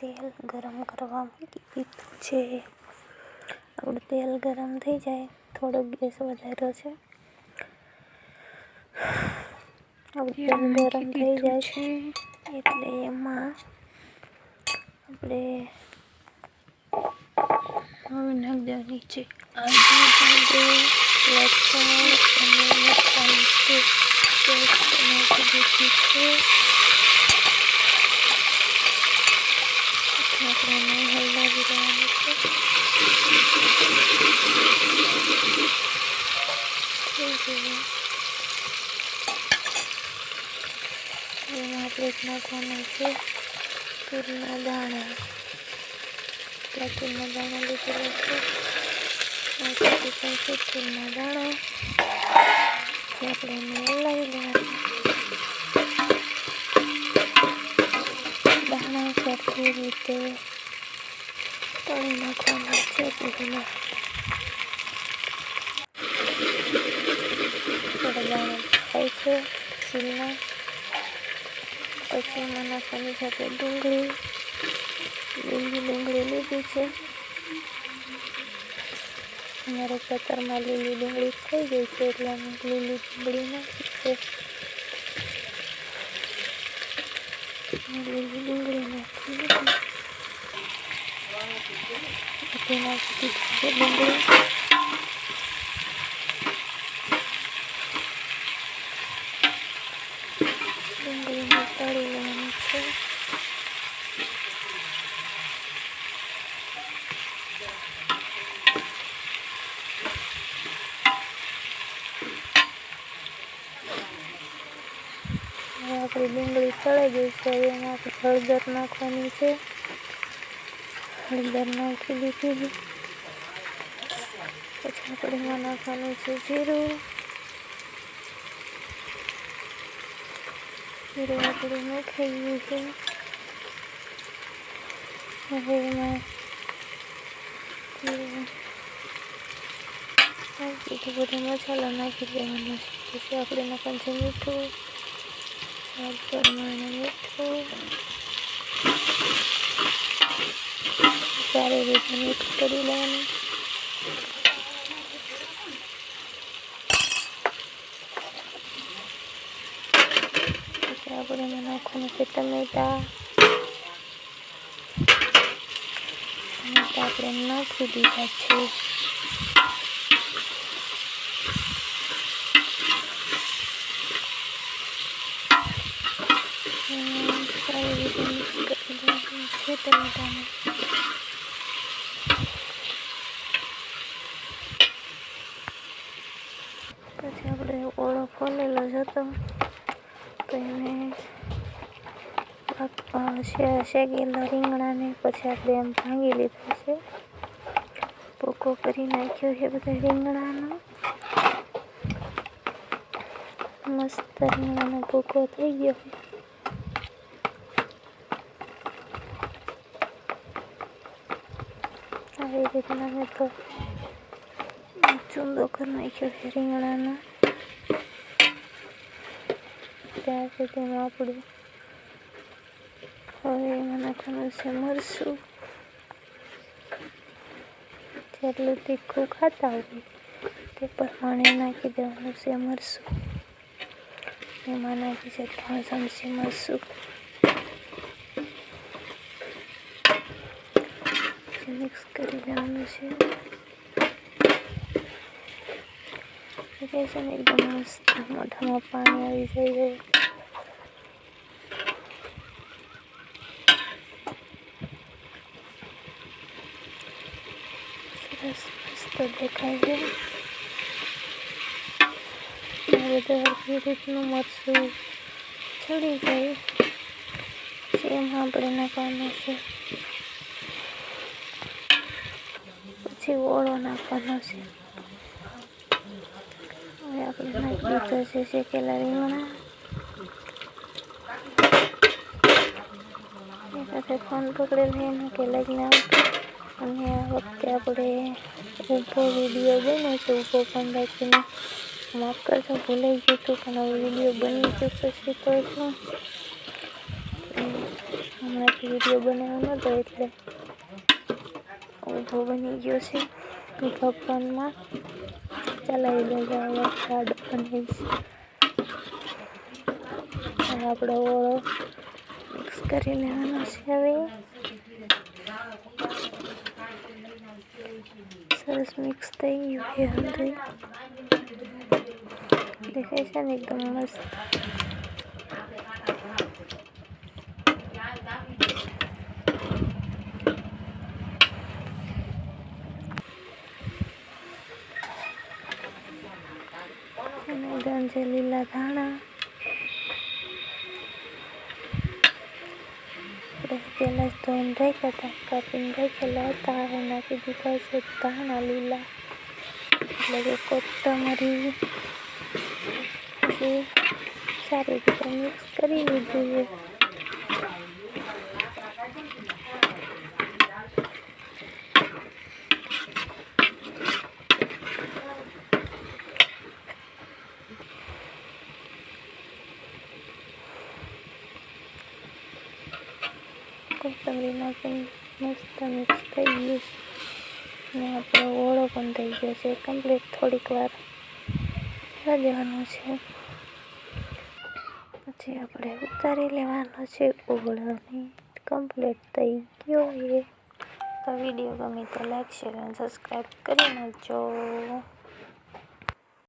તેલ ગરમ કરવા મૂકી દીધું છે. આપણું તેલ ગરમ થઈ જાય, થોડોક ગેસ વધાર્યો છે. આપણું તેલ ગરમ થઈ જાય છે એટલે એમાં આપણે હવે નાખી દેવાની છે આદુ, લસણ અને મરચાંની પેસ્ટ નાખી દીધી છે. આપણે એને હલાવી દેવાનું છે. એમાં આપણે નાખવાના છે તુરના દાણા. તુરના દાણા લીધેલા છે. નાખી દીધા છે તુરના દાણા. આપણે એને હલાવી લેવાના. દાણા સરખી રીતે તળી નાખવાના છે. પહેલાં થોડા દાણા થાય છે સીલના. પછી એમાં નાખવાની છે આપણે ડુંગળી. લીલી ડુંગળી લીધી છે. અમારે ખેતરમાં લીલી ડુંગળી થઈ ગઈ છે એટલે અમે લીલી ડુંગળી નાખી છે. લીલી ડુંગળી નાખી નાખી દીધી છે ડુંગળી. ડુંગળીને તળી લેવાની છે. આપણી ડુંગળી તળાઈ ગઈ છે. હવે એમાં આપણે હળદર નાખવાની છે. હળદર નાખી દીધી. પછી આપણે એમાં નાખવાનું છે જીરું. જીરું આપણે નાખી ગયું છે. હવે એમાં જીરું નાખી દીધું. બધો મસાલો નાખી દેવાનો છે. પછી આપણે નાખવાનું છે મીઠું, સ્વાદ પ્રમાણે મીઠું. સારી રીતે મિક્સ કરી લેવાનું. પછી આપણે એમાં નાખવાનું છે ટમેટા. આપણે નાખી દીધા છે. સારી રીતે મિક્સ કરી દેવાનું છે ટમેટાને. પછી આપણે ઓળો ફોલેલો જ હતો તો એને શેકેલા રીંગણાને પછી આપણે એમ ભાંગી લીધા છે. ભૂકો કરી નાખ્યો છે બધા રીંગણાનો. મસ્ત રીંગણાનો ભૂકો થઈ ગયો છે. આવી રીતના મેં તો ચૂંદો કરી નાખ્યો છે રીંગણાનો. ત્યાં સુધીમાં આપણું હવે એમાં નાખવાનું છે મરચું. જેટલું તીખું ખાતા હોય તે પ્રમાણે નાખી દેવાનું છે મરચું. એમાં નાખી છે 3 ચમચી મરચું. મિક્સ કરી લેવાનું છે. છે ને એકદમ મસ્ત મોઢામાં પાણી આવી જાય. સરસ મસ્ત દેખાય છે. બધા હરખી રીતનું મરચું ચડી જાય પછી એમાં આપણે નાખવાનું છે. પછી ઓળો નાખવાનો છે. હવે આપણે નાખી દીધો છે શેકેલા રીંગણા. એ સાથે ફોન પકડેલ છે એના કે લઈને આવતું. અને આ વખતે આપણે ઊભો વિડીયો બન્યો છે. ઊભો પણ રાખીને માફ કરજો, ભૂલાઈ ગયું હતું પણ હવે વિડીયો બની ગયો પછી તો શું હમણાંથી વિડીયો બનાવ્યો નહોતો એટલે ઊભો બની ગયો છે કપનમાં. ચલાવી દેજો વરસાદ બને છે. હવે આપણો ઓળો મિક્સ કરી લેવાનો છે. હવે સરસ મિક્સ થઈ ગયું છે. હળદી દેખાય છે ને એકદમ મસ્ત. અને છે લીલા ધાણા પહેલાં જ ધોઈને રાખ્યા હતા, કાપીને રાખેલા હતા. હવે નાખી દીધા છે ધાણા લીલા, એટલે કે કોથમરી. પછી સારી રીતે મિક્સ કરી લીધું છે. કોથમરી નાખીને મસ્ત મિક્સ થઈ ગયું છે. અને આપણો ઓળો પણ થઈ ગયો છે કમ્પ્લીટ. થોડીક વાર રહેવા દેવાનો છે, પછી આપણે ઉતારી લેવાનો છે ઓળોને. કમ્પ્લીટ થઈ ગયો એ. તો વિડીયો ગમે તો લાઈક, શેર અને સબસ્ક્રાઈબ કરી નાખજો.